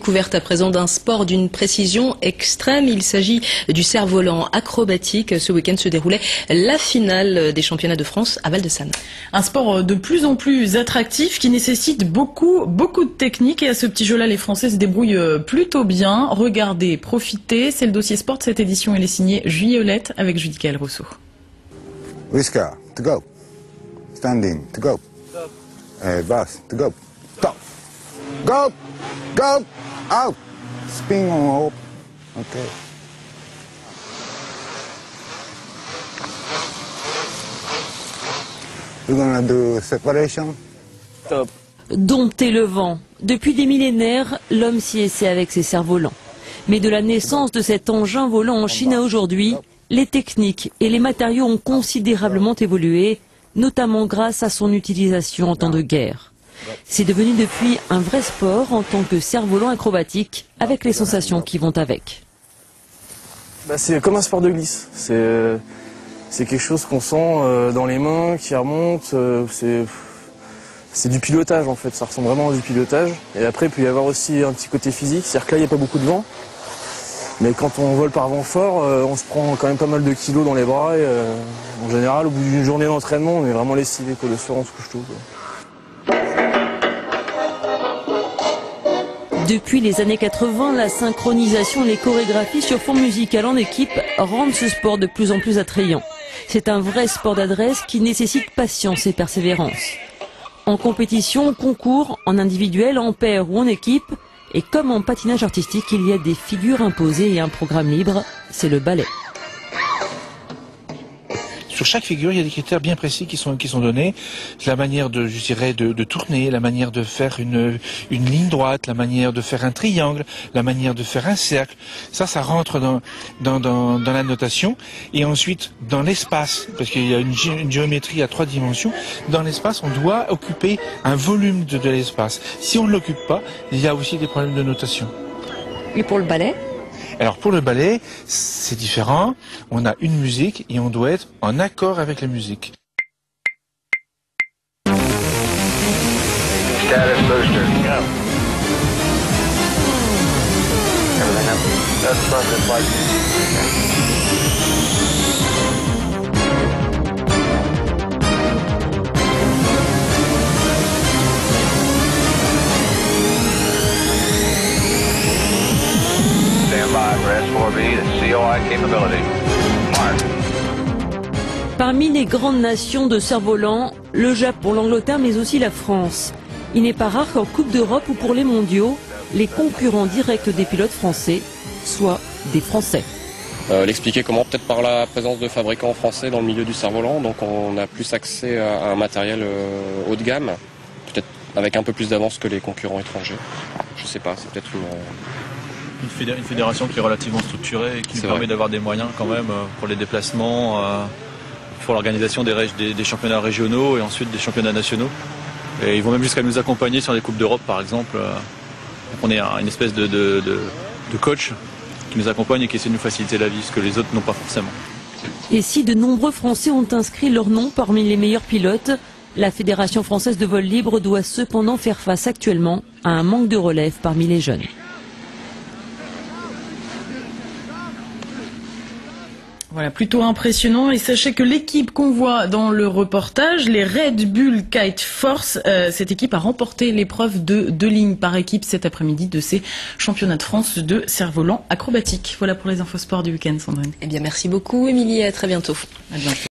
découverte à présent d'un sport d'une précision extrême. Il s'agit du cerf-volant acrobatique. Ce week-end se déroulait la finale des championnats de France à Val-de-Sanne. Un sport de plus en plus attractif qui nécessite beaucoup de technique. Et à ce petit jeu-là, les Français se débrouillent plutôt bien. Regardez, profitez. C'est le dossier sport de cette édition. Il est signé Juliolette avec Judicaël Rousseau. Whisker, to go. Standing, to go. Bass, to go. Top. Go. Go. Out. Spin on up. Okay. We're gonna do separation. Top. Dompter le vent. Depuis des millénaires, l'homme s'y essaie avec ses cerfs-volants. Mais de la naissance de cet engin volant en Chine à aujourd'hui, les techniques et les matériaux ont considérablement évolué, notamment grâce à son utilisation en temps de guerre. C'est devenu depuis un vrai sport en tant que cerf-volant acrobatique, avec les sensations qui vont avec. C'est comme un sport de glisse. C'est quelque chose qu'on sent dans les mains, qui remonte. C'est du pilotage en fait, ça ressemble vraiment à du pilotage. Et après, il peut y avoir aussi un petit côté physique, c'est-à-dire que là, il n'y a pas beaucoup de vent. Mais quand on vole par vent fort, on se prend quand même pas mal de kilos dans les bras. Et, en général, au bout d'une journée d'entraînement, on est vraiment lessivé. Le soir, on se couche tôt. Depuis les années 80, la synchronisation et les chorégraphies sur fond musical en équipe rendent ce sport de plus en plus attrayant. C'est un vrai sport d'adresse qui nécessite patience et persévérance. En compétition, concours, en individuel, en paire ou en équipe, et comme en patinage artistique, il y a des figures imposées et un programme libre, c'est le ballet. Sur chaque figure, il y a des critères bien précis qui sont donnés. La manière de, je dirais, de tourner, la manière de faire une ligne droite, la manière de faire un triangle, la manière de faire un cercle. Ça rentre dans la notation. Et ensuite, dans l'espace, parce qu'il y a une géométrie à 3 dimensions, dans l'espace, on doit occuper un volume de l'espace. Si on ne l'occupe pas, il y a aussi des problèmes de notation. Et pour le ballet ? Alors pour le ballet, c'est différent. On a une musique et on doit être en accord avec la musique. Status booster. Go. Everything up. That's perfect like Parmi les grandes nations de cerfs-volants, le Japon, l'Angleterre, mais aussi la France. Il n'est pas rare qu'en Coupe d'Europe ou pour les mondiaux, les concurrents directs des pilotes français soient des Français. L'expliquer comment? Peut-être par la présence de fabricants français dans le milieu du cerf-volant, donc on a plus accès à un matériel haut de gamme, peut-être avec un peu plus d'avance que les concurrents étrangers. Je sais pas, c'est peut-être une fédération qui est relativement structurée et qui nous permet d'avoir des moyens quand même pour les déplacements, pour l'organisation des championnats régionaux et ensuite des championnats nationaux. Et ils vont même jusqu'à nous accompagner sur les Coupes d'Europe par exemple. On est une espèce de coach qui nous accompagne et qui essaie de nous faciliter la vie, ce que les autres n'ont pas forcément. Et si de nombreux Français ont inscrit leur nom parmi les meilleurs pilotes, la Fédération française de vol libre doit cependant faire face actuellement à un manque de relève parmi les jeunes. Voilà, plutôt impressionnant. Et sachez que l'équipe qu'on voit dans le reportage, les Red Bull Kite Force, cette équipe a remporté l'épreuve de 2 lignes par équipe cet après-midi de ces championnats de France de cerf-volant acrobatique. Voilà pour les infos sport du week-end, Sandrine. Eh bien, merci beaucoup, Émilie, et à très bientôt. À bientôt.